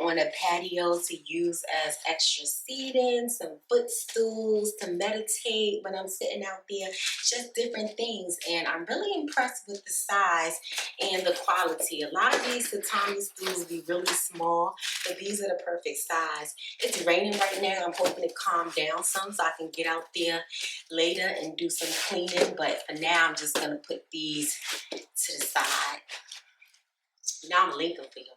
on a patio to use as extra seating, some footstools to meditate when I'm sitting out there, just different things. And I'm really impressed with the size and the quality. A lot of these tatami stools be really small, but these are the perfect size. It's raining right now. I'm hoping to calm down some so I can get out there later and do some cleaning. But for now, I'm just going to put these to the side. Now I'm linking for y'all.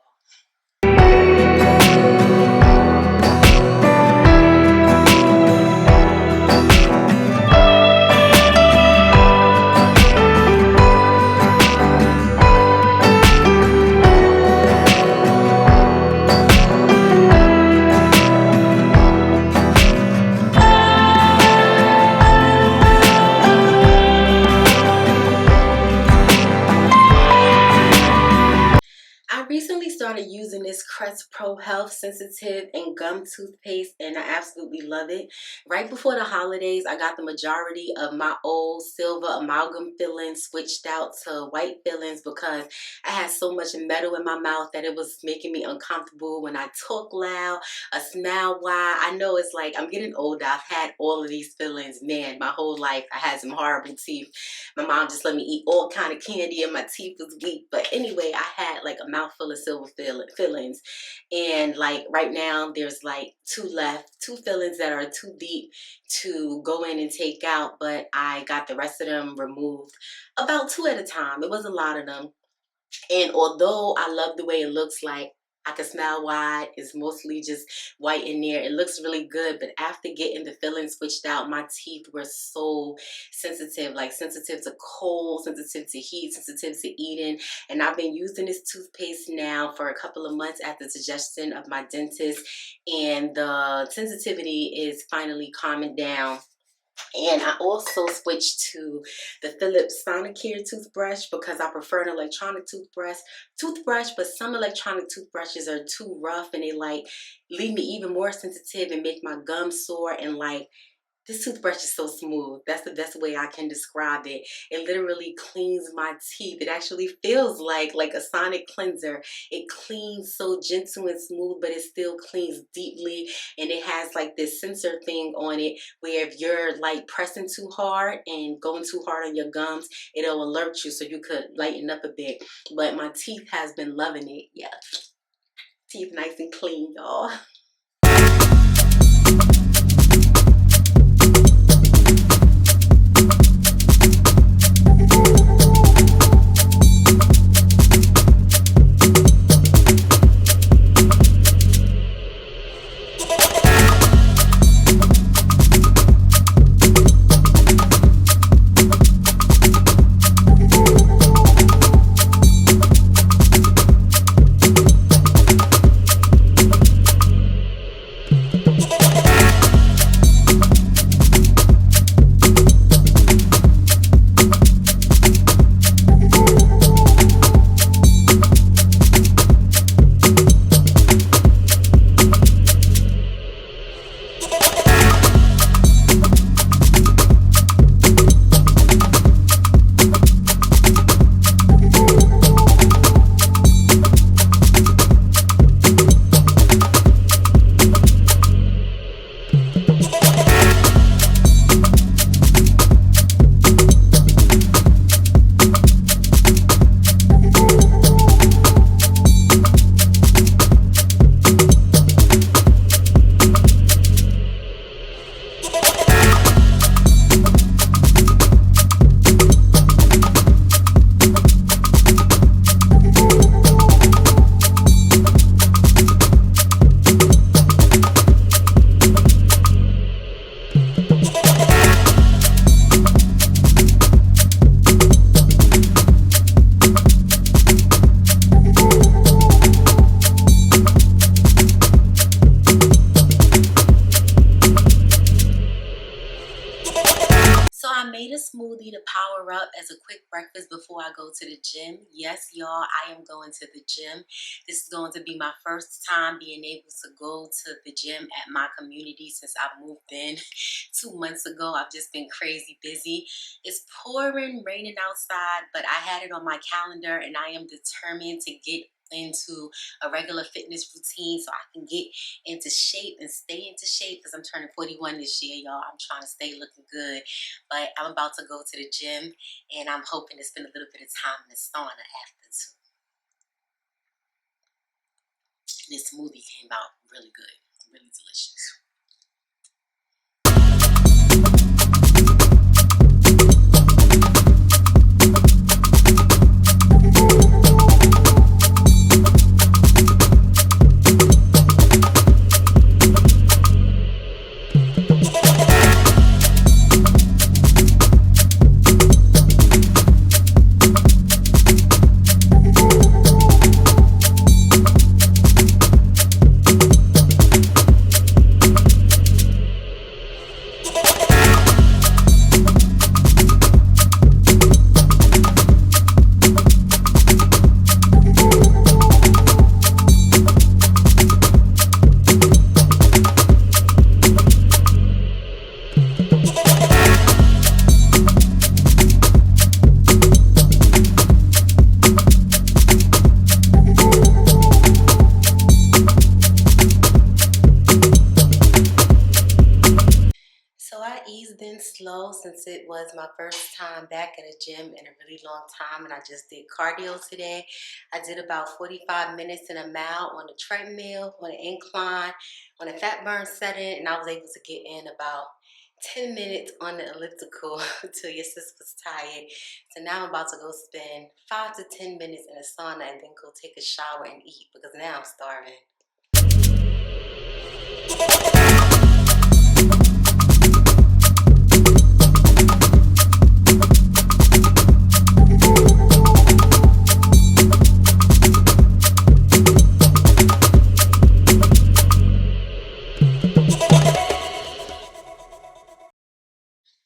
I recently started using this Crest Pro Health Sensitive and Gum Toothpaste, and I absolutely love it. Right before the holidays, I got the majority of my old silver amalgam fillings switched out to white fillings because I had so much metal in my mouth that it was making me uncomfortable when I talk loud, I smile wide. I know it's like I'm getting older. I've had all of these fillings, man, my whole life. I had some horrible teeth. My mom just let me eat all kind of candy and my teeth was weak. But anyway, I had like a mouthful of silver fillings. And like right now, there's like two left. Two fillings that are too deep to go in and take out. But I got the rest of them removed. About two at a time. It was a lot of them. And although I love the way it looks, like I can smile wide, it's mostly just white in there. It looks really good, but after getting the filling switched out, my teeth were so sensitive, like sensitive to cold, sensitive to heat, sensitive to eating. And I've been using this toothpaste now for a couple of months at the suggestion of my dentist, and the sensitivity is finally calming down. And I also switched to the Philips Sonicare toothbrush because I prefer an electronic toothbrush, but some electronic toothbrushes are too rough and they like leave me even more sensitive and make my gums sore. And like, this toothbrush is so smooth. That's the best way I can describe it. It literally cleans my teeth. It actually feels like a sonic cleanser. It cleans so gentle and smooth, but it still cleans deeply. And it has like this sensor thing on it where if you're like pressing too hard and going too hard on your gums, it'll alert you so you could lighten up a bit. But my teeth has been loving it. Yeah. Teeth nice and clean, y'all. Made a smoothie to power up as a quick breakfast before I go to the gym. Yes, y'all, I am going to the gym. This is going to be my first time being able to go to the gym at my community since I moved in 2 months ago. I've just been crazy busy. It's pouring, raining outside, but I had it on my calendar and I am determined to get into a regular fitness routine so I can get into shape and stay into shape because I'm turning 41 this year, y'all. I'm trying to stay looking good. But I'm about to go to the gym and I'm hoping to spend a little bit of time in the sauna after too. This smoothie came out really good, really delicious. So I eased in slow since it was my first time back at a gym in a really long time, and I just did cardio today. I did about 45 minutes in a mile on the treadmill, on an incline, on a fat burn setting, and I was able to get in about 10 minutes on the elliptical until your sis was tired. So now I'm about to go spend 5 to 10 minutes in a sauna and then go take a shower and eat because now I'm starving.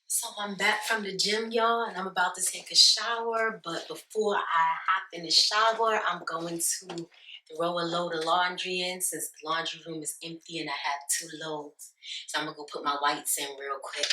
So I'm back from the gym, y'all, and I'm about to take a shower. But before I hop in the shower, I'm going to throw a load of laundry in since the laundry room is empty and I have 2 loads. So I'm going to go put my whites in real quick.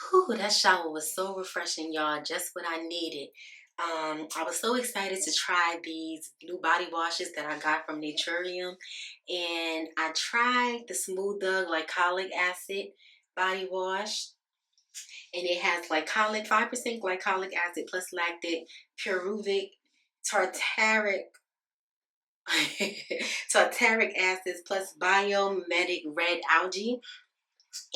Whew, that shower was so refreshing, y'all. Just what I needed. I was so excited to try these new body washes that I got from Rustoleum. And I tried the SMOOTHIE glycolic acid body wash. And it has glycolic, 5% glycolic acid plus lactic, pyruvic, tartaric, tartaric acids plus biomedic red algae.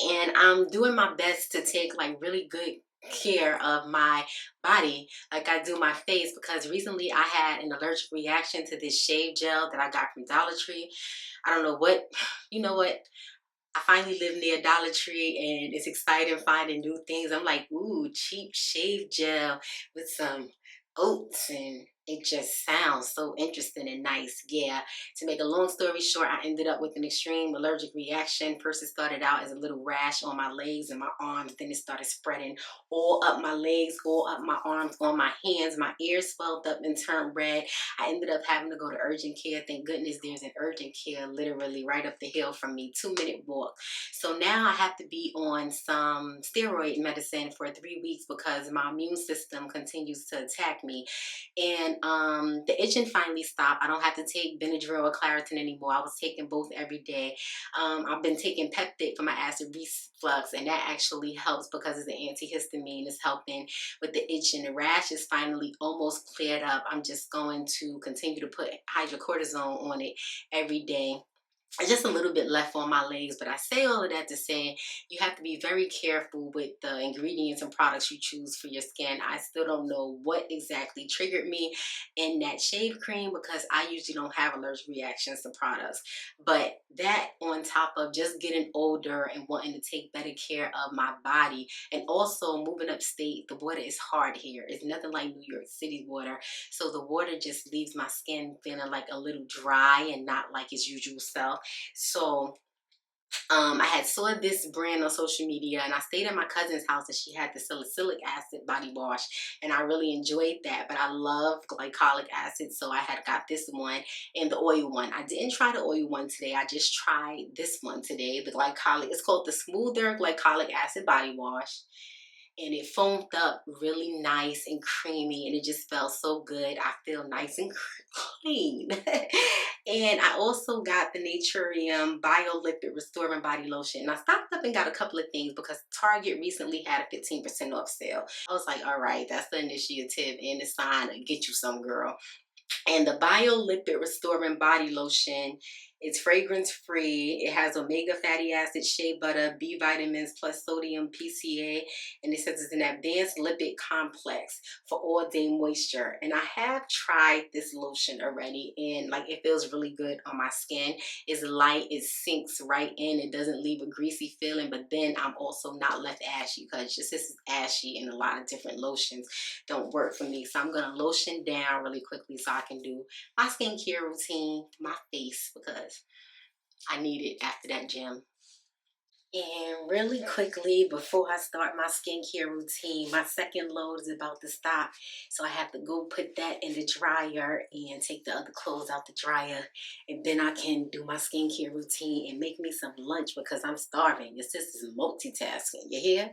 And I'm doing my best to take really good care of my body like I do my face, because recently I had an allergic reaction to this shave gel that I got from Dollar Tree. I don't know what, you know what, I finally live near Dollar Tree and it's exciting finding new things. I'm like, ooh, cheap shave gel with some oats, and it just sounds so interesting and nice. Yeah, to make a long story short, I ended up with an extreme allergic reaction. First it started out as a little rash on my legs and my arms, then it started spreading all up my legs, all up my arms, on my hands. My ears swelled up and turned red. I ended up having to go to urgent care. Thank goodness there's an urgent care literally right up the hill from me, 2-minute walk. So now I have to be on some steroid medicine for 3 weeks because my immune system continues to attack me. And and the itching finally stopped. I don't have to take Benadryl or Claritin anymore. I was taking both every day. I've been taking Peptid for my acid reflux, and that actually helps because it's an antihistamine. It's helping with the itching. The rash is finally almost cleared up. I'm just going to continue to put hydrocortisone on it every day. Just a little bit left on my legs, but I say all of that to say you have to be very careful with the ingredients and products you choose for your skin. I still don't know what exactly triggered me in that shave cream because I usually don't have allergic reactions to products. But that on top of just getting older and wanting to take better care of my body, and also moving upstate, the water is hard here. It's nothing like New York City water. So the water just leaves my skin feeling like a little dry and not like its usual self. So I had saw this brand on social media, and I stayed at my cousin's house, and she had the salicylic acid body wash, and I really enjoyed that. But I love glycolic acid, so I had got this one and the oil one. I didn't try the oil one today. I just tried this one today, the glycolic. It's called the Smoother Glycolic Acid Body Wash. And it foamed up really nice and creamy, and it just felt so good. I feel nice and clean. And I also got the Naturium Biolipid Restoring Body Lotion. And I stocked up and got a couple of things because Target recently had a 15% off sale. I was like, all right, that's the initiative and the sign to get you some, girl. And the Biolipid Restoring Body Lotion, it's fragrance free. It has omega fatty acid, shea butter, B vitamins, plus sodium PCA. And it says it's an advanced lipid complex for all day moisture. And I have tried this lotion already, and like it feels really good on my skin. It's light, it sinks right in, it doesn't leave a greasy feeling, but then I'm also not left ashy because just this is ashy, and a lot of different lotions don't work for me. So I'm gonna lotion down really quickly so I can do my skincare routine, my face, because I need it after that gym. And really quickly, before I start my skincare routine, my second load is about to stop. So I have to go put that in the dryer and take the other clothes out the dryer. And then I can do my skincare routine and make me some lunch because I'm starving. This is multitasking, you hear?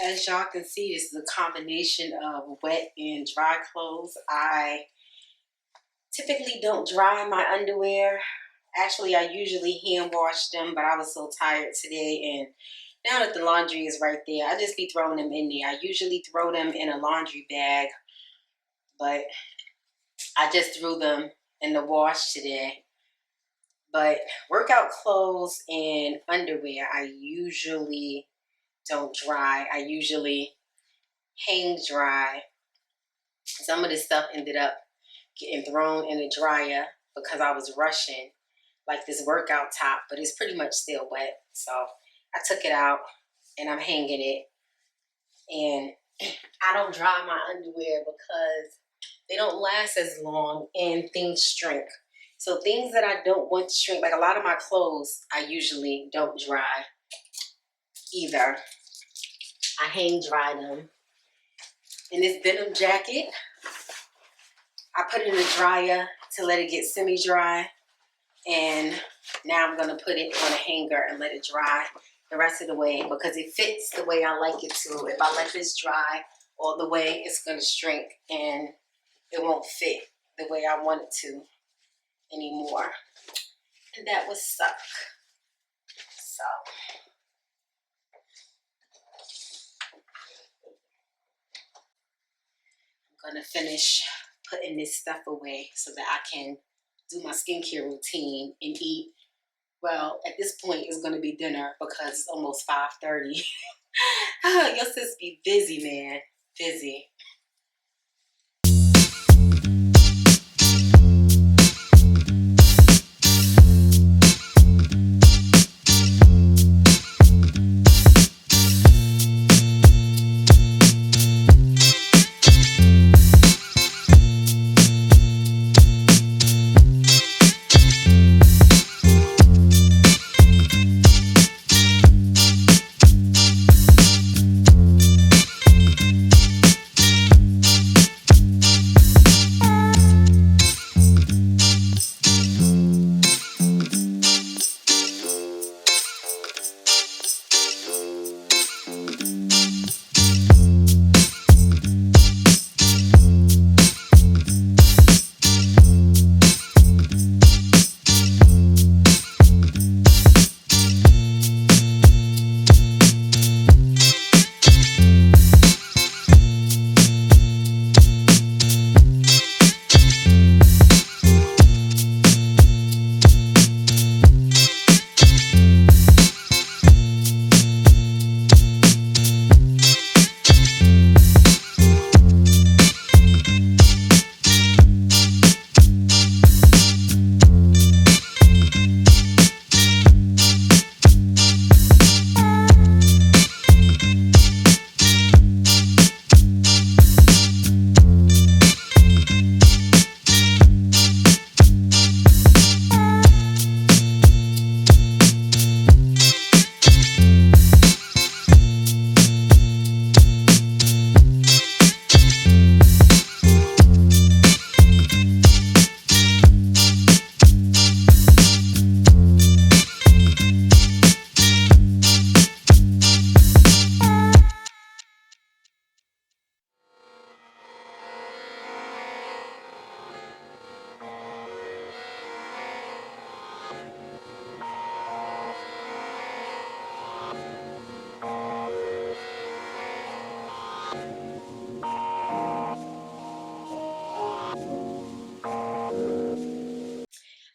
As y'all can see, this is a combination of wet and dry clothes. I typically don't dry my underwear. Actually, I usually hand wash them, but I was so tired today, and now that the laundry is right there, I just be throwing them in there. I usually throw them in a laundry bag, but I just threw them in the wash today. But workout clothes and underwear, I usually don't dry. I usually hang dry. Some of this stuff ended up getting thrown in the dryer because I was rushing, like this workout top, but it's pretty much still wet. So I took it out and I'm hanging it. And I don't dry my underwear because they don't last as long and things shrink. So things that I don't want to shrink, like a lot of my clothes, I usually don't dry either. I hang dry them. And this denim jacket, I put it in the dryer to let it get semi-dry. And now I'm gonna put it on a hanger and let it dry the rest of the way because it fits the way I like it to. If I let this dry all the way, it's gonna shrink and it won't fit the way I want it to anymore. And that would suck. So I'm gonna finish putting this stuff away so that I can do my skincare routine and eat. Well, at this point, it's going to be dinner because it's almost 5:30. Your sis be busy, man. Busy.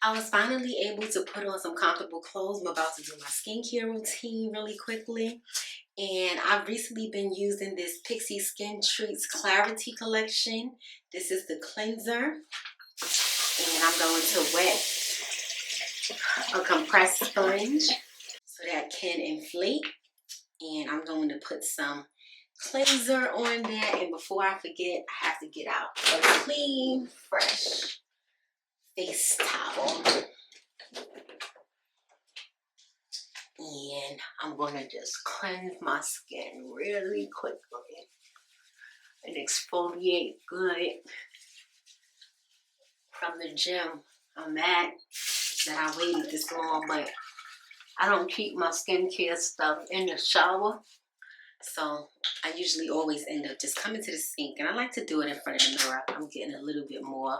I was finally able to put on some comfortable clothes. I'm about to do my skincare routine really quickly. And I've recently been using this Pixie Skin Treats Clarity Collection. This is the cleanser. And I'm going to wet a compressed sponge so that can inflate. And I'm going to put some cleanser on there. And before I forget, I have to get out a clean, fresh face towel. And I'm going to just cleanse my skin really quickly and exfoliate good. From the gym, I'm mad that I waited this long, but I don't keep my skincare stuff in the shower. So I usually always end up just coming to the sink, and I like to do it in front of the mirror. I'm getting a little bit more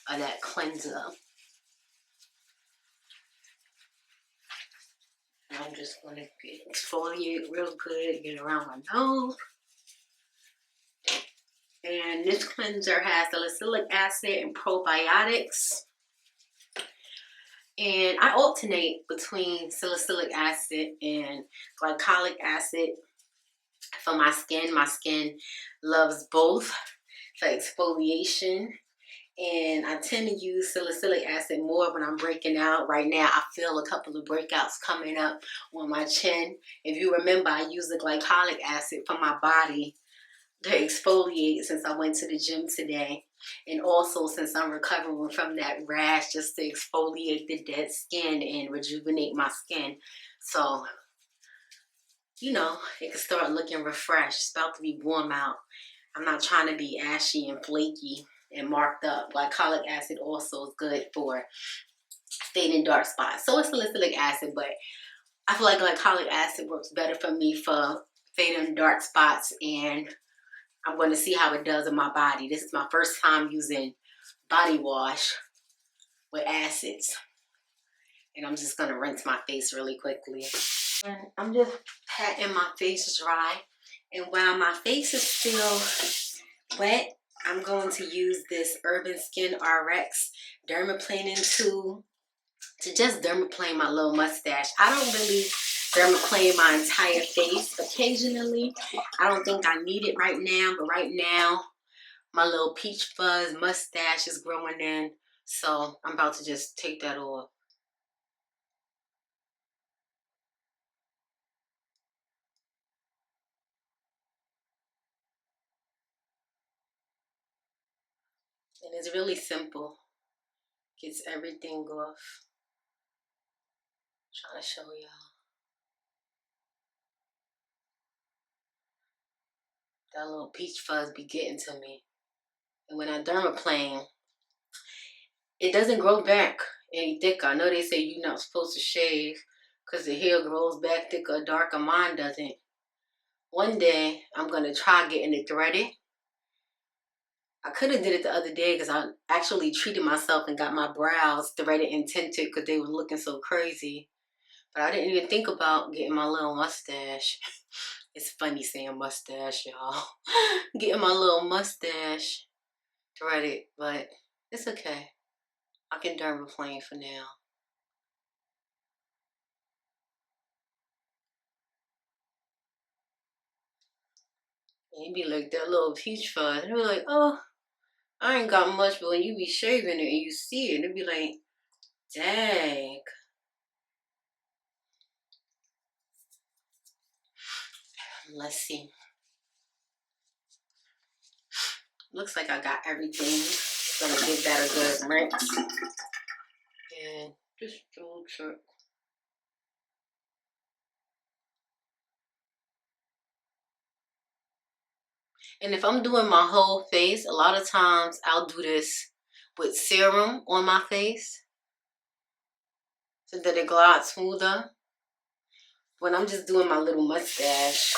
of that cleanser. And I'm just going to exfoliate real good, get around my nose. And this cleanser has salicylic acid and probiotics. And I alternate between salicylic acid and glycolic acid for my skin. My skin loves both for exfoliation And I tend to use salicylic acid more when I'm breaking out. Right now, I feel a couple of breakouts coming up on my chin. If you remember, I use the glycolic acid for my body to exfoliate since I went to the gym today. And also since I'm recovering from that rash, just to exfoliate the dead skin and rejuvenate my skin. So, you know, it can start looking refreshed. It's about to be warm out. I'm not trying to be ashy and flaky and marked up. Glycolic acid also is good for fading dark spots. So is salicylic acid, but I feel like glycolic acid works better for me for fading dark spots, and I'm going to see how it does in my body. This is my first time using body wash with acids. And I'm just going to rinse my face really quickly. And I'm just patting my face dry. And while my face is still wet, I'm going to use this Urban Skin RX dermaplaning tool to just dermaplane my little mustache. I don't really dermaplane my entire face. Occasionally, I don't think I need it right now, but right now, my little peach fuzz mustache is growing in, so I'm about to just take that off. And it's really simple. Gets everything off. I'm trying to show y'all. That little peach fuzz be getting to me. And when I dermaplane, it doesn't grow back any thicker. I know they say you're not supposed to shave because the hair grows back thicker or darker. Mine doesn't. One day, I'm going to try getting it threaded. I could have did it the other day because I actually treated myself and got my brows threaded and tinted because they were looking so crazy. But I didn't even think about getting my little mustache. It's funny saying mustache, y'all. Getting my little mustache threaded, but it's okay. I can dermaplane for now. And you be like that little peach fuzz. And be like, oh, I ain't got much, but when you be shaving it and you see it, it be like, dang. Let's see. Looks like I got everything. Gonna give that a good rinse. And just double check. And if I'm doing my whole face, a lot of times I'll do this with serum on my face so that it glides smoother. When I'm just doing my little mustache,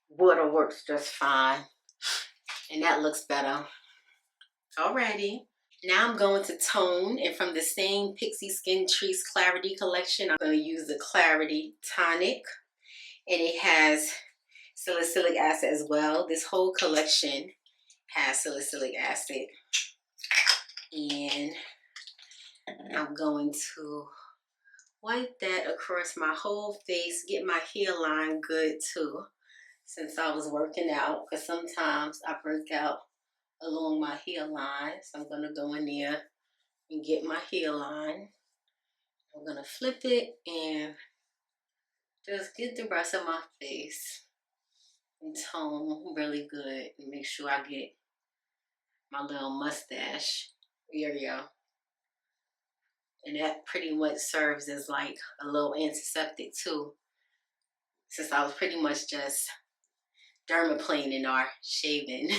water works just fine. And that looks better. Alrighty. Now I'm going to tone, and from the same Pixie Skin Trees Clarity collection, I'm going to use the Clarity Tonic. And it has salicylic acid as well. This whole collection has salicylic acid. And I'm going to wipe that across my whole face, get my hairline good too, since I was working out, because sometimes I break out along my hairline. So I'm going to go in there and get my hairline. I'm going to flip it and just get the rest of my face and tone really good and make sure I get my little mustache area. And that pretty much serves as like a little antiseptic too, since I was pretty much just dermaplaning or shaving.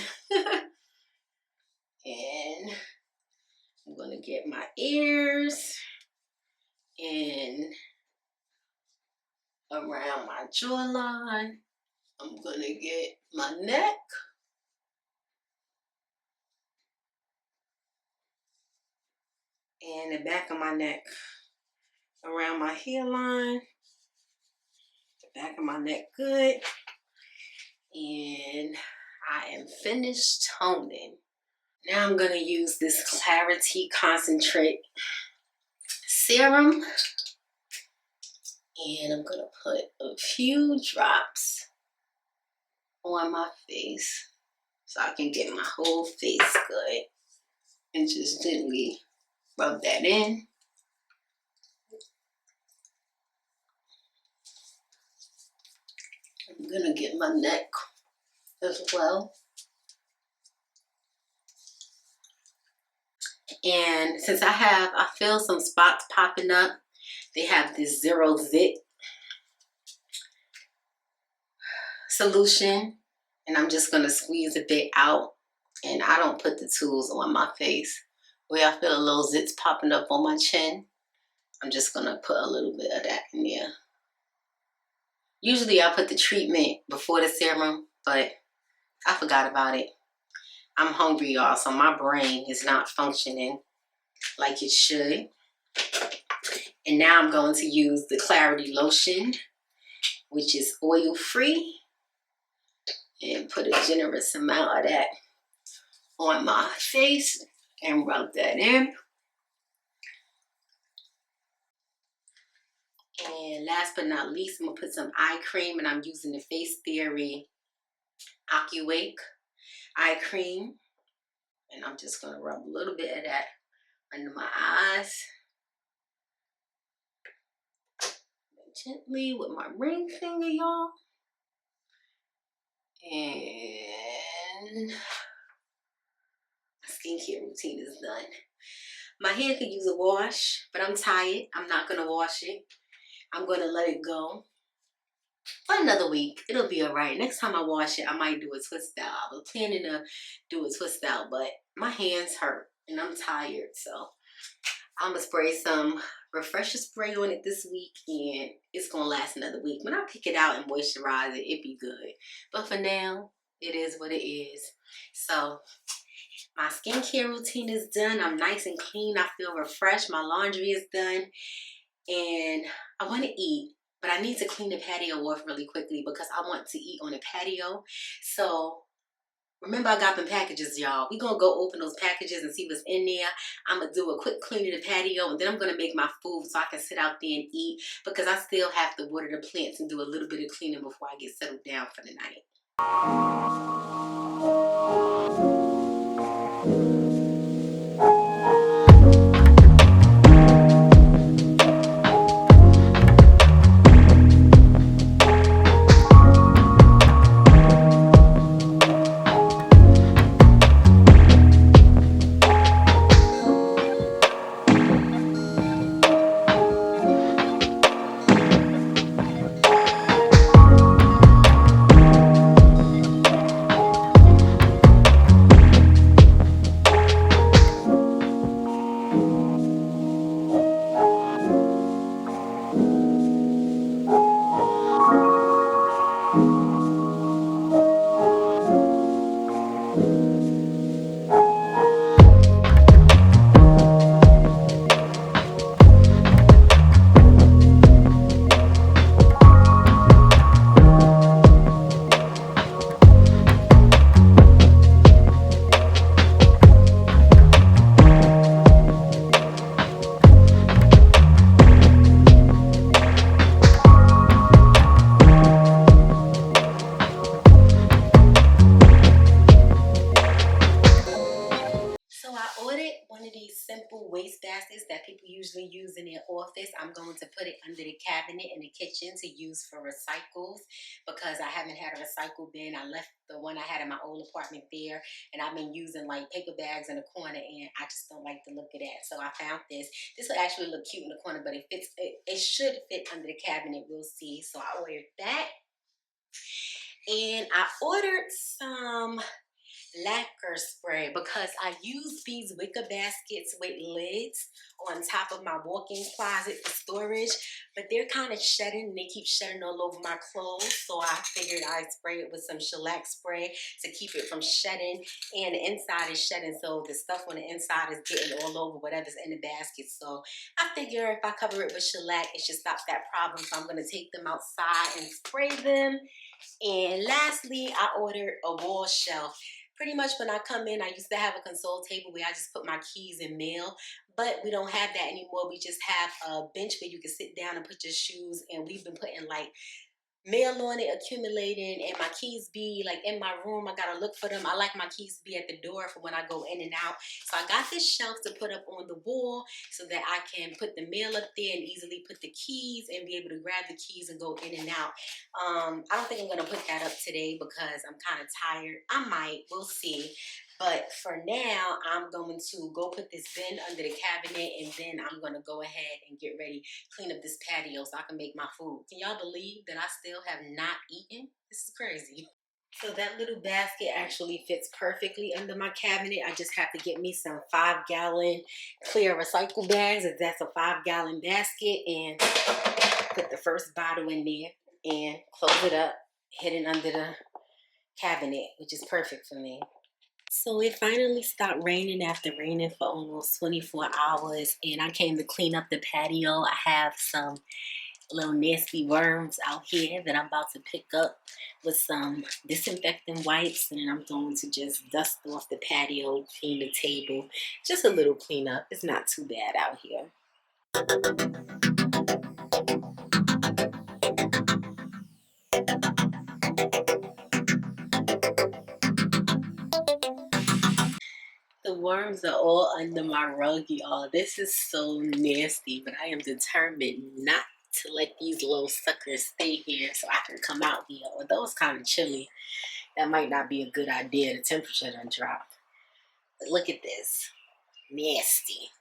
And I'm gonna get my ears and around my jawline. I'm gonna get my neck. And the back of my neck. Around my hairline. The back of my neck good. And I am finished toning. Now I'm gonna use this Clarity Concentrate Serum. And I'm gonna put a few drops on my face so I can get my whole face good. And just gently rub that in. I'm gonna get my neck as well. And since I feel some spots popping up, they have this Zero Zit solution, and I'm just gonna squeeze a bit out. And I don't put the tools on my face. Where I feel a little zits popping up on my chin, I'm just gonna put a little bit of that in there. Usually I put the treatment before the serum, but I forgot about it. I'm hungry, y'all, so my brain is not functioning like it should. And now I'm going to use the Clarity Lotion, which is oil-free, and put a generous amount of that on my face and rub that in. And last but not least, I'm gonna put some eye cream, and I'm using the Facetheory Ocuwake eye cream. And I'm just gonna rub a little bit of that under my eyes. Gently with my ring finger, y'all. And my skincare routine is done. My hair could use a wash, but I'm tired. I'm not gonna wash it. I'm gonna let it go for another week. It'll be all right. Next time I wash it, I might do a twist out. I was planning to do a twist out, but my hands hurt and I'm tired. So I'm gonna spray some refresher spray on it this week, and it's gonna last another week. When I pick it out and moisturize it, it'd be good. But for now, it is what it is. So my skincare routine is done. I'm nice and clean. I feel refreshed. My laundry is done. And I want to eat, but I need to clean the patio off really quickly because I want to eat on the patio. So remember, I got them packages, y'all. We're going to go open those packages and see what's in there. I'm going to do a quick clean of the patio, and then I'm going to make my food so I can sit out there and eat, because I still have to water the plants and do a little bit of cleaning before I get settled down for the night. Simple waste baskets that people usually use in their office. I'm going to put it under the cabinet in the kitchen to use for recycles, because I haven't had a recycle bin. I left the one I had in my old apartment there, and I've been using like paper bags in the corner, and I just don't like the look of that. So I found this. This will actually look cute in the corner, but it should fit under the cabinet. We'll see. So I ordered that, and I ordered some Lacquer spray because I use these wicker baskets with lids on top of my walk-in closet for storage, but they're kind of shedding and they keep shedding all over my clothes. So I figured I'd spray it with some shellac spray to keep it from shedding, and the inside is shedding, so the stuff on the inside is getting all over whatever's in the basket. So I figure if I cover it with shellac, it should stop that problem. So I'm going to take them outside and spray them. And lastly, I ordered a wall shelf. Pretty much when I come in, I used to have a console table where I just put my keys and mail, but we don't have that anymore. We just have a bench where you can sit down and put your shoes, and we've been putting like mail on it accumulating, and my keys be like in my room. I gotta look for them. I like my keys to be at the door for when I go in and out. So I got this shelf to put up on the wall so that I can put the mail up there and easily put the keys and be able to grab the keys and go in and out. I don't think I'm gonna put that up today because I'm kind of tired. I might, we'll see. But for now, I'm going to go put this bin under the cabinet, and then I'm going to go ahead and get ready, clean up this patio so I can make my food. Can y'all believe that I still have not eaten? This is crazy. So that little basket actually fits perfectly under my cabinet. I just have to get me some 5-gallon clear recycle bags, if that's a 5-gallon basket, and put the first bottle in there and close it up, hidden under the cabinet, which is perfect for me. So it finally stopped raining after raining for almost 24 hours, and I came to clean up the patio. I have some little nasty worms out here that I'm about to pick up with some disinfectant wipes, and I'm going to just dust off the patio, clean the table. Just a little cleanup. It's not too bad out here. The worms are all under my rug, y'all. This is so nasty, but I am determined not to let these little suckers stay here so I can come out here. Although it's kind of chilly, that might not be a good idea. The temperature done dropped. But look at this. Nasty.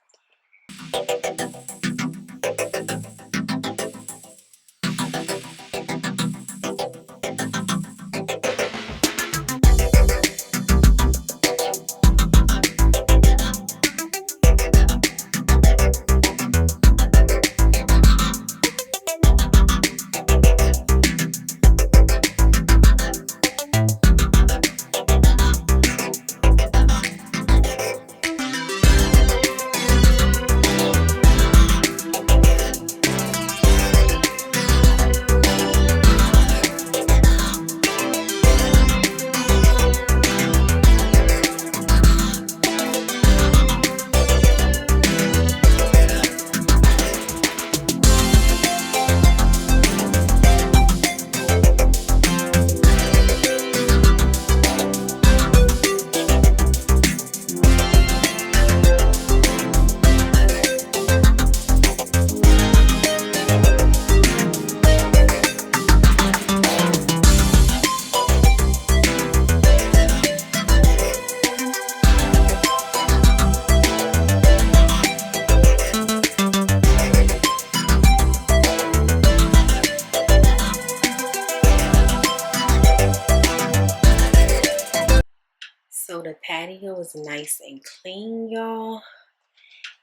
So the patio is nice and clean, y'all.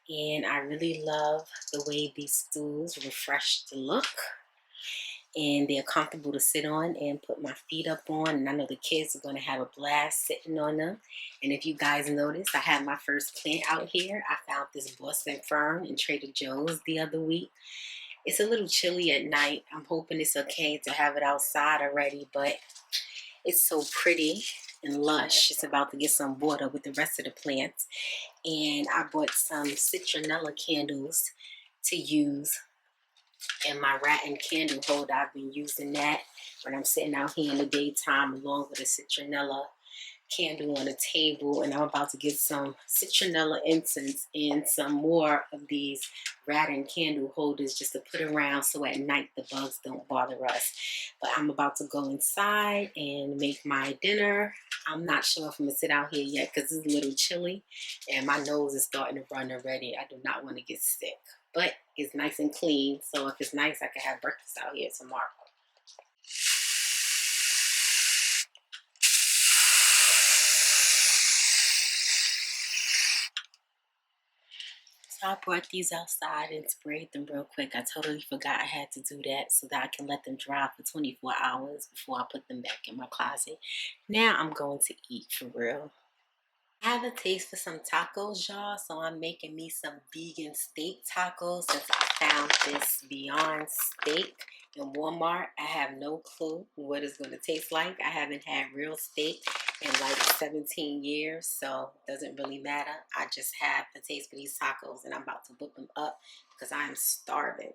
And I really love the way these stools refresh the look. And they're comfortable to sit on and put my feet up on. And I know the kids are going to have a blast sitting on them. And if you guys notice, I had my first plant out here. I found this Boston fern in Trader Joe's the other week. It's a little chilly at night. I'm hoping it's okay to have it outside already, but it's so pretty and lush. It's about to get some water with the rest of the plants. And I bought some citronella candles to use in my rattan candle holder. I've been using that when I'm sitting out here in the daytime, along with a citronella candle on a table. And I'm about to get some citronella incense and some more of these rattan candle holders just to put around so at night the bugs don't bother us. But I'm about to go inside and make my dinner. I'm not sure if I'm gonna sit out here yet because it's a little chilly and my nose is starting to run already. I do not want to get sick, but it's nice and clean, so if it's nice I can have breakfast out here tomorrow. So I brought these outside and sprayed them real quick. I totally forgot I had to do that so that I can let them dry for 24 hours before I put them back in my closet. Now I'm going to eat for real. I have a taste for some tacos, y'all, so I'm making me some vegan steak tacos since I found this Beyond Steak in Walmart. I have no clue what it's going to taste like. I haven't had real steak in like 17 years, so it doesn't really matter. I just have a taste for these tacos, and I'm about to whip them up because I am starving.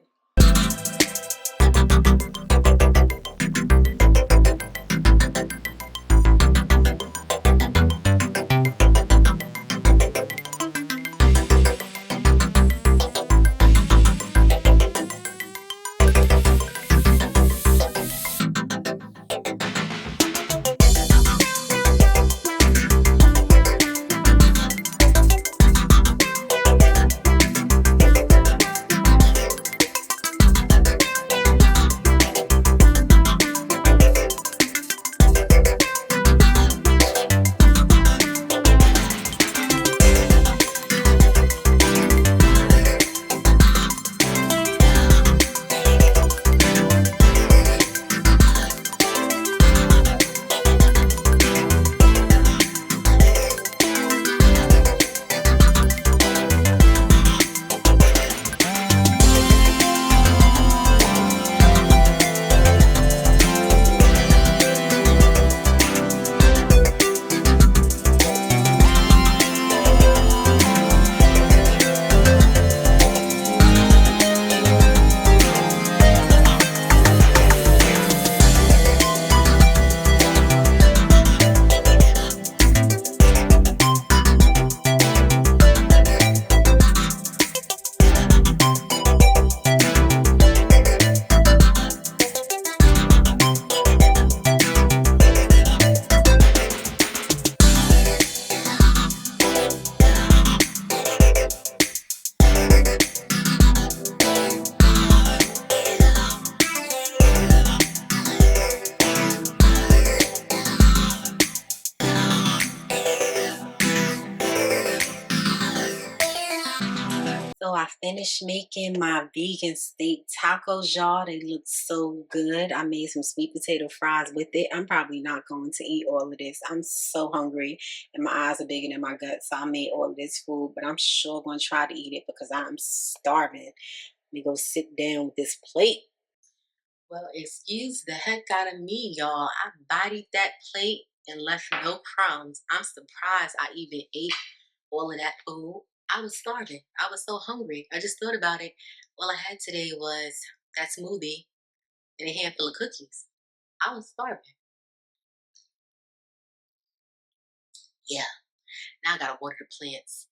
finished making my vegan steak tacos, y'all. They look so good. I made some sweet potato fries with it. I'm probably not going to eat all of this. I'm so hungry and my eyes are bigger than my gut. So I made all of this food, but I'm sure going to try to eat it because I'm starving. Let me go sit down with this plate. Well, excuse the heck out of me, y'all. I bodied that plate and left no crumbs. I'm surprised I even ate all of that food. I was starving. I was so hungry. I just thought about it. All I had today was that smoothie and a handful of cookies. I was starving. Yeah, now I gotta water the plants.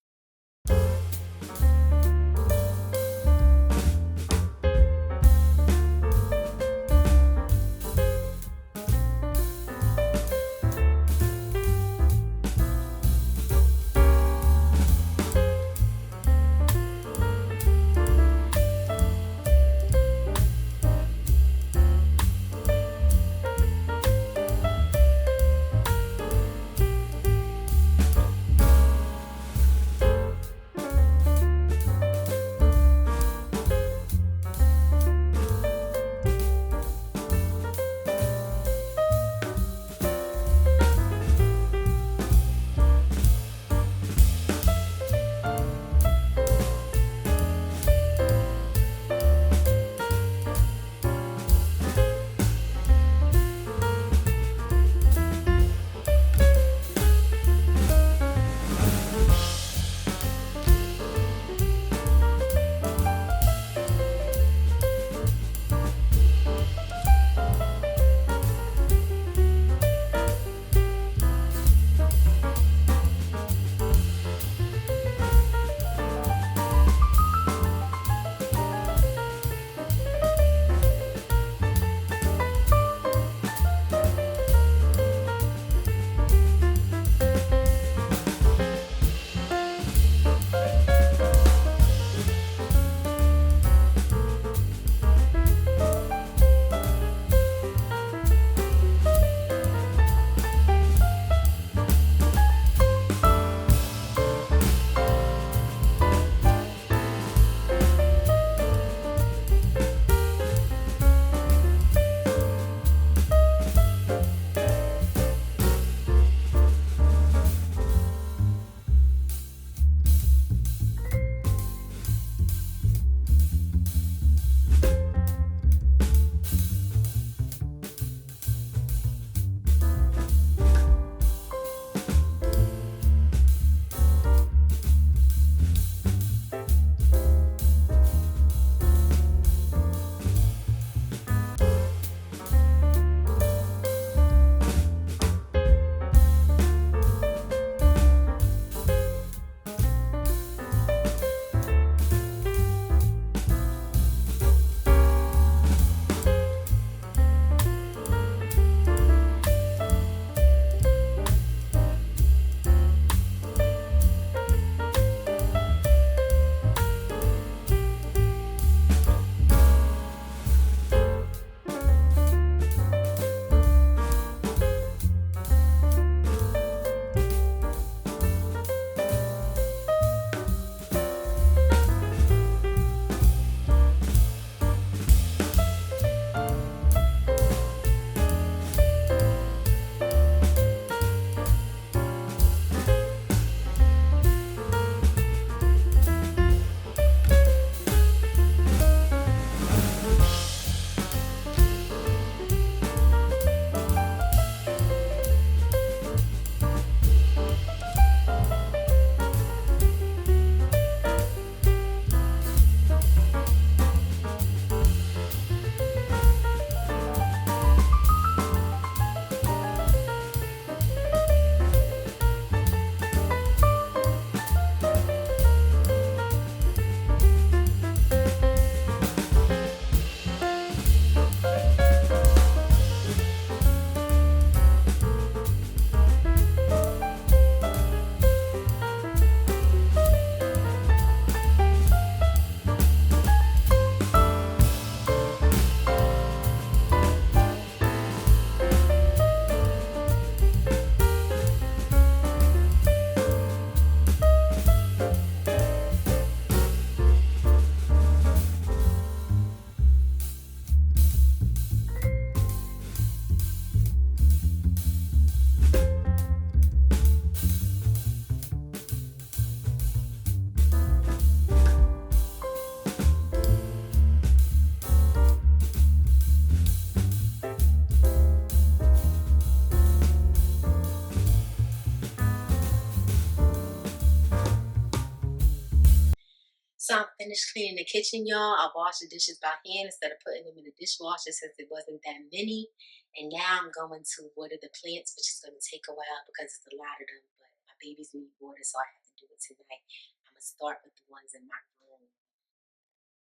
So I'm finished cleaning the kitchen, y'all. I washed the dishes by hand instead of putting them in the dishwasher since it wasn't that many. And now I'm going to water the plants, which is going to take a while because it's a lot of them. But my babies need water, so I have to do it tonight. I'm going to start with the ones in my room.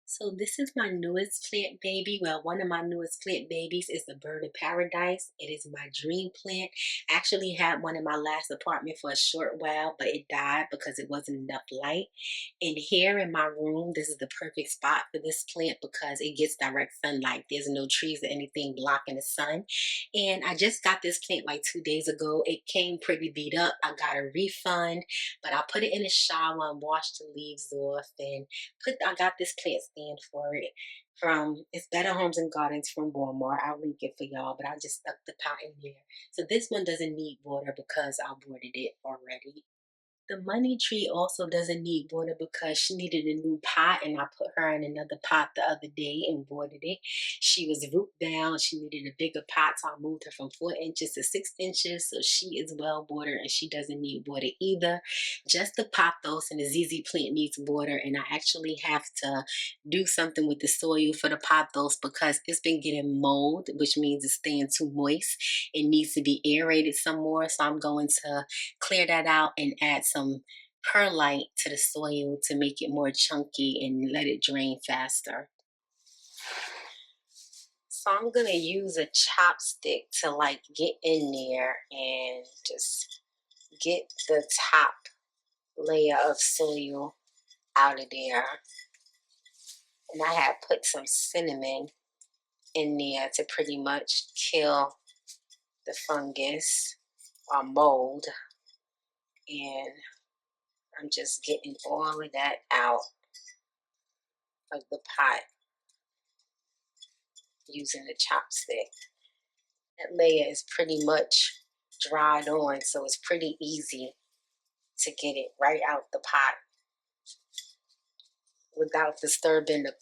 So this is my newest plant baby. Well, one of my newest plant babies is the bird of paradise. It is my dream plant. I actually had one in my last apartment for a short while, but it died because it wasn't enough light. And here in my room, this is the perfect spot for this plant because it gets direct sunlight. There's no trees or anything blocking the sun. And I just got this plant like 2 days ago. It came pretty beat up. I got a refund, but I put it in the shower and washed the leaves off, and I got this plant stand for it from it's Better Homes and Gardens from Walmart. I'll link it for y'all, but I just stuck the pot in there. So this one doesn't need water because I watered it already. The money tree also doesn't need water because she needed a new pot, and I put her in another pot the other day and watered it. She was root bound. She needed a bigger pot, so I moved her from 4 inches to 6 inches. So she is well watered and she doesn't need water either. Just the pothos and the ZZ plant needs water, and I actually have to do something with the soil for the pothos because it's been getting mold, which means it's staying too moist. It needs to be aerated some more. So I'm going to clear that out and add some perlite to the soil to make it more chunky and let it drain faster. So I'm gonna use a chopstick to like get in there and just get the top layer of soil out of there. And I have put some cinnamon in there to pretty much kill the fungus or mold. And I'm just getting all of that out of the pot using the chopstick. That layer is pretty much dried on, so it's pretty easy to get it right out the pot without disturbing the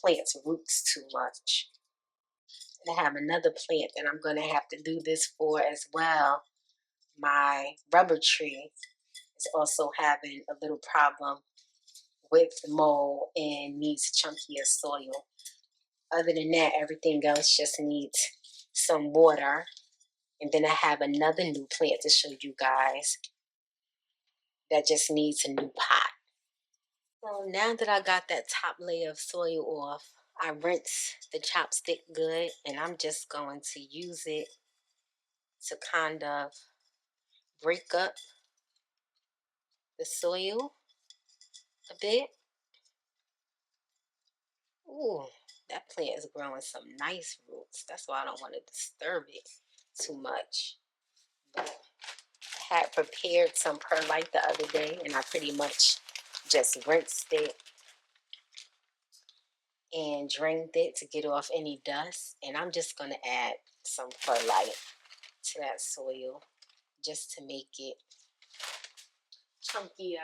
plant's roots too much. And I have another plant that I'm going to have to do this for as well. My rubber tree is also having a little problem with mold and needs chunkier soil. Other than that, everything else just needs some water. And then I have another new plant to show you guys that just needs a new pot. So now that I got that top layer of soil off, I rinse the chopstick good, and I'm just going to use it to kind of break up the soil a bit. Ooh, that plant is growing some nice roots. That's why I don't want to disturb it too much. But I had prepared some perlite the other day, and I pretty much just rinsed it and drained it to get off any dust. And I'm just going to add some perlite to that soil just to make it chunkier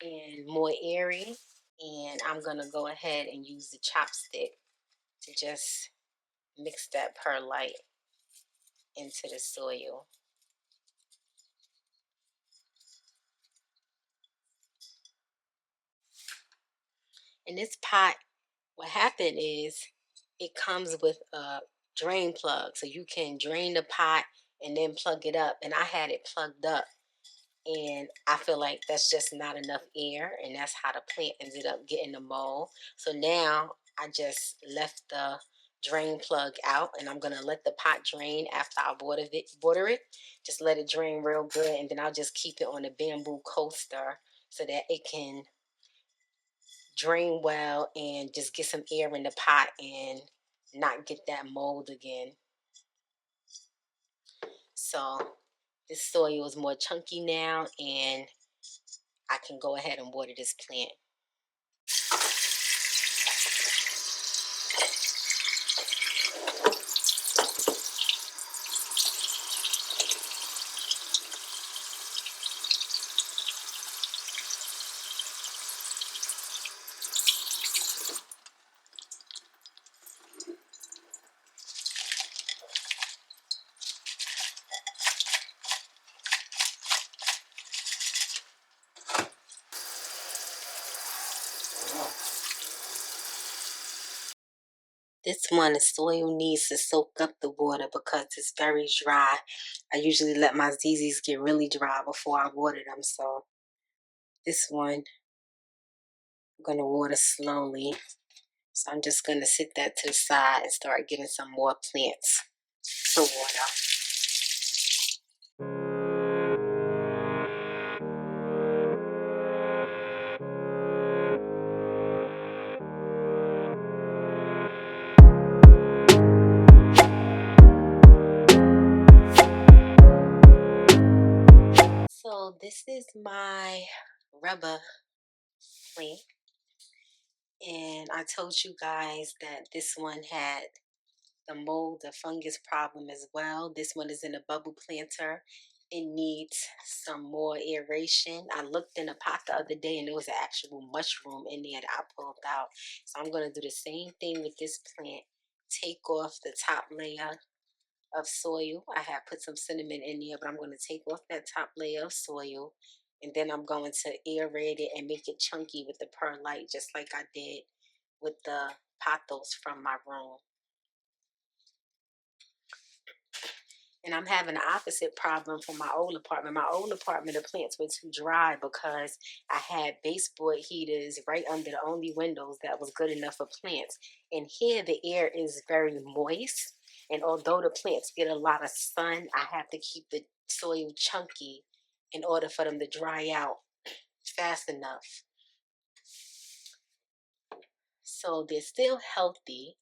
and more airy. And I'm going to go ahead and use the chopstick to just mix that perlite into the soil. And this pot, what happened is it comes with a drain plug, so you can drain the pot and then plug it up. And I had it plugged up, and I feel like that's just not enough air, and that's how the plant ended up getting the mold. So now I just left the drain plug out, and I'm gonna let the pot drain after I water it. Just let it drain real good, and then I'll just keep it on a bamboo coaster so that it can drain well and just get some air in the pot and not get that mold again. So this soil is more chunky now, and I can go ahead and water this plant. This one, the soil needs to soak up the water because it's very dry. I usually let my ZZs get really dry before I water them. So this one, I'm going to water slowly. So I'm just going to sit that to the side and start getting some more plants to water. So this is my rubber plant, and I told you guys that this one had the mold, the fungus problem as well. This one is in a bubble planter. It needs some more aeration. I looked in a pot the other day and there was an actual mushroom in there that I pulled out. So I'm going to do the same thing with this plant. Take off the top layer of soil. I have put some cinnamon in there, but I'm going to take off that top layer of soil, and then I'm going to aerate it and make it chunky with the perlite, just like I did with the pothos from my room. And I'm having the opposite problem from my old apartment. My old apartment, the plants were too dry because I had baseboard heaters right under the only windows that was good enough for plants. And here the air is very moist. And although the plants get a lot of sun, I have to keep the soil chunky in order for them to dry out fast enough. So they're still healthy.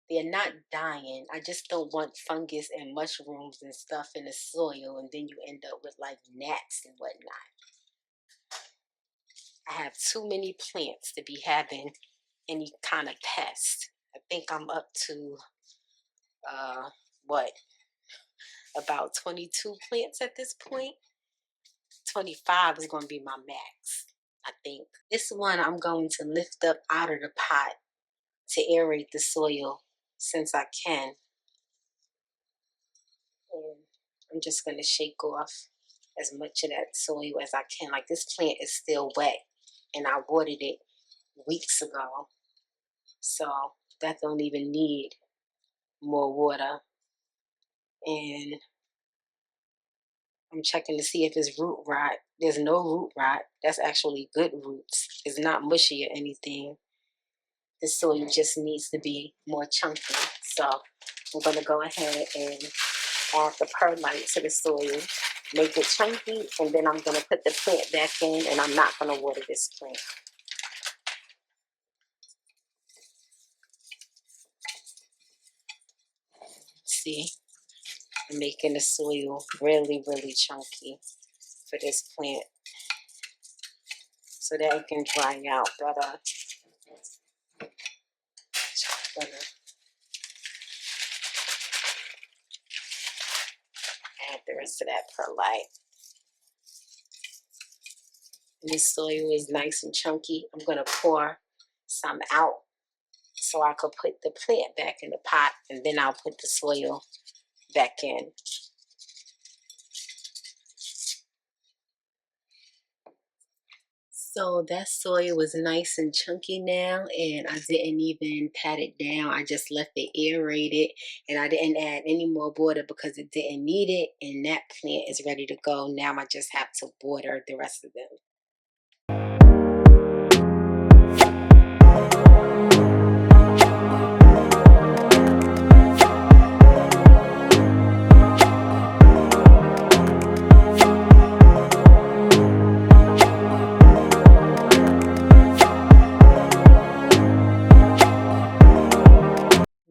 They're not dying. I just don't want fungus and mushrooms and stuff in the soil, and then you end up with like gnats and whatnot. I have too many plants to be having any kind of pest. I think I'm up to about 22 plants at this point. 25 is going to be my max, I think. This one I'm going to lift up out of the pot to aerate the soil since I can. And I'm just going to shake off as much of that soil as I can. Like, this plant is still wet and I watered it weeks ago. So that don't even need more water. And I'm checking to see if it's root rot. There's no root rot. That's actually good roots. It's not mushy or anything. The soil just needs to be more chunky. So I'm going to go ahead and add the perlite to the soil, make it chunky, and then I'm going to put the plant back in, and I'm not going to water this plant. See, I'm making the soil really, really chunky for this plant so that it can dry out better. Add the rest of that perlite. This soil is nice and chunky. I'm going to pour some out so I could put the plant back in the pot, and then I'll put the soil back in. So that soil was nice and chunky now, and I didn't even pat it down. I just left it aerated, and I didn't add any more water because it didn't need it, and that plant is ready to go. Now I just have to water the rest of them.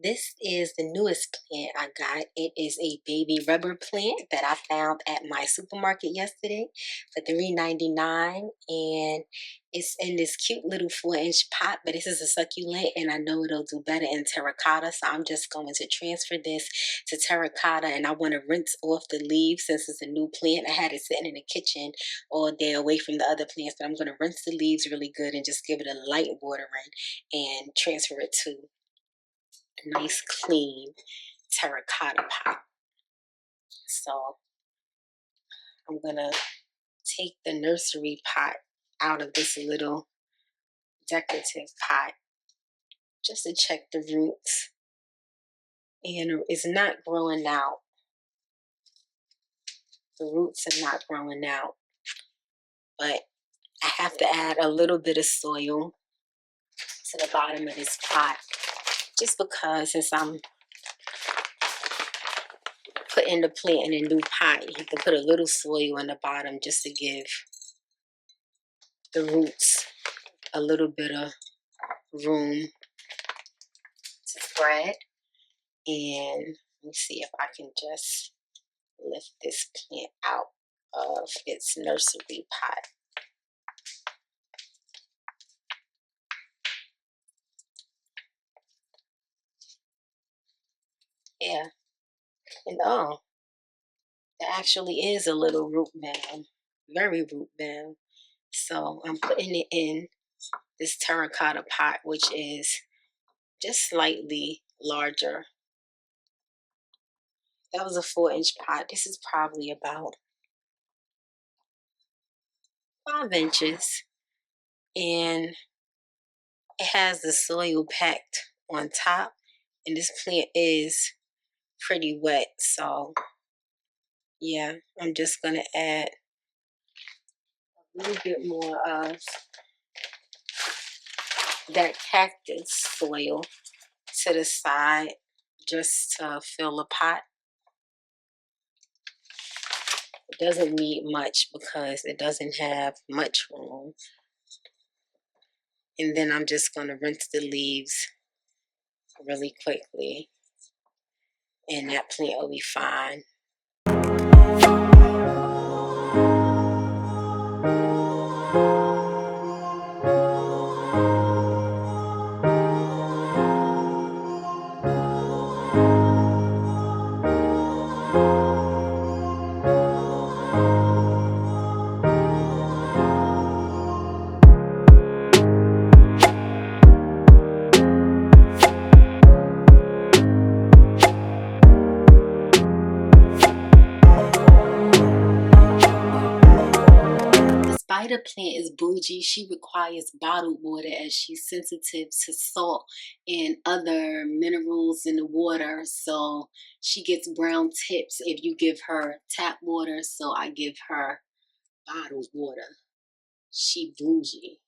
This is the newest plant I got. It is a baby rubber plant that I found at my supermarket yesterday for $3.99, and it's in this cute little 4-inch pot, but this is a succulent and I know it'll do better in terracotta, so I'm just going to transfer this to terracotta, and I want to rinse off the leaves since it's a new plant. I had it sitting in the kitchen all day away from the other plants, but I'm going to rinse the leaves really good and just give it a light watering and transfer it to nice clean terracotta pot. So I'm gonna take the nursery pot out of this little decorative pot just to check the roots. and it's not growing out. The roots are not growing out, but I have to add a little bit of soil to the bottom of this pot, just because since I'm putting the plant in a new pot, you have to put a little soil in the bottom just to give the roots a little bit of room to spread. And let me see if I can just lift this plant out of its nursery pot. Yeah, and oh, there actually is a little root bound, very root bound. So I'm putting it in this terracotta pot, which is just slightly larger. That was a 4-inch pot. This is probably about 5 inches. And it has the soil packed on top. And this plant is pretty wet. So yeah, I'm just going to add a little bit more of that cactus soil to the side just to fill the pot. It doesn't need much because it doesn't have much room. And then I'm just going to rinse the leaves really quickly, and that plant will be fine. The plant is bougie. She requires bottled water as she's sensitive to salt and other minerals in the water. So she gets brown tips if you give her tap water. So I give her bottled water. She bougie.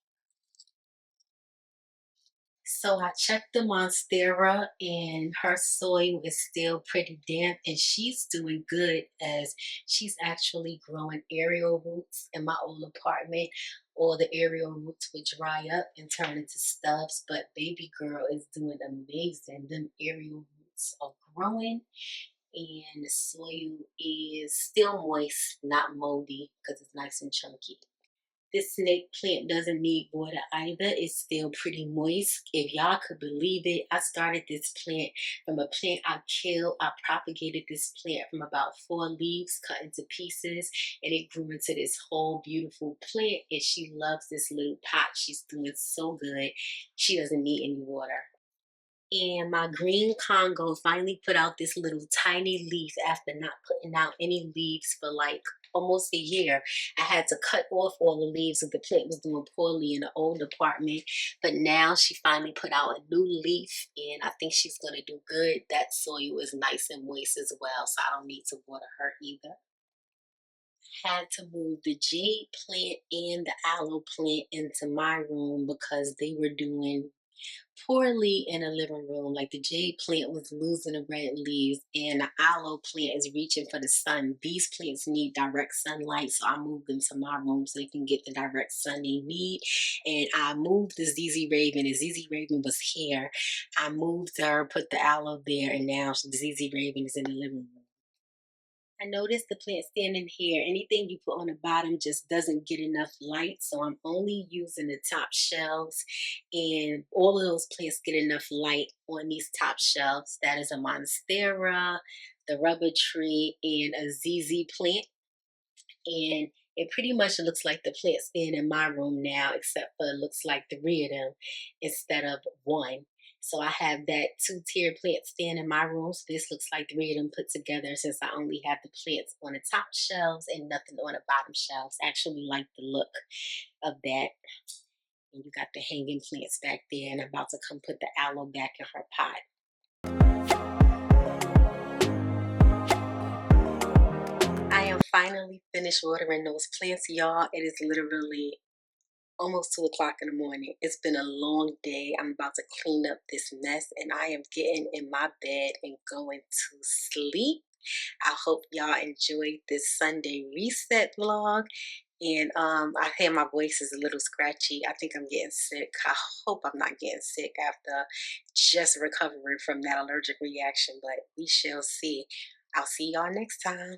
So I checked the monstera and her soil is still pretty damp, and she's doing good as she's actually growing aerial roots. In my old apartment, all the aerial roots would dry up and turn into stubs, but baby girl is doing amazing. Them aerial roots are growing and the soil is still moist, not moldy, because it's nice and chunky. This snake plant doesn't need water either. It's still pretty moist. If y'all could believe it, I started this plant from a plant I killed. I propagated this plant from about 4 leaves cut into pieces, and it grew into this whole beautiful plant, and she loves this little pot. She's doing so good. She doesn't need any water. And my green Congo finally put out this little tiny leaf after not putting out any leaves for like almost a year. I had to cut off all the leaves and the plant was doing poorly in the old apartment. But now she finally put out a new leaf, and I think she's going to do good. That soil is nice and moist as well, so I don't need to water her either. Had to move the jade plant and the aloe plant into my room because they were doing poorly in a living room. Like the jade plant was losing the red leaves, and the aloe plant is reaching for the sun. These plants need direct sunlight, so I moved them to my room so they can get the direct sun they need. And I moved the ZZ Raven, and ZZ Raven was here. I moved her, put the aloe there, and now the ZZ Raven is in the living room. I noticed the plant standing here, anything you put on the bottom just doesn't get enough light. So I'm only using the top shelves, and all of those plants get enough light on these top shelves. That is a monstera, the rubber tree, and a ZZ plant. And it pretty much looks like the plant stand in my room now, except for it looks like 3 of them instead of 1. So I have that 2-tier plant stand in my room. So this looks like 3 of them put together, since I only have the plants on the top shelves and nothing on the bottom shelves. I actually like the look of that. And you got the hanging plants back there, and I'm about to come put the aloe back in her pot. finally finished watering those plants, y'all. It is literally almost 2 o'clock in the morning. It's been a long day. I'm about to clean up this mess and I am getting in my bed and going to sleep. I hope y'all enjoyed this Sunday reset vlog. And I hear my voice is a little scratchy. I think I'm getting sick. I hope I'm not getting sick after just recovering from that allergic reaction, but we shall see. I'll see y'all next time.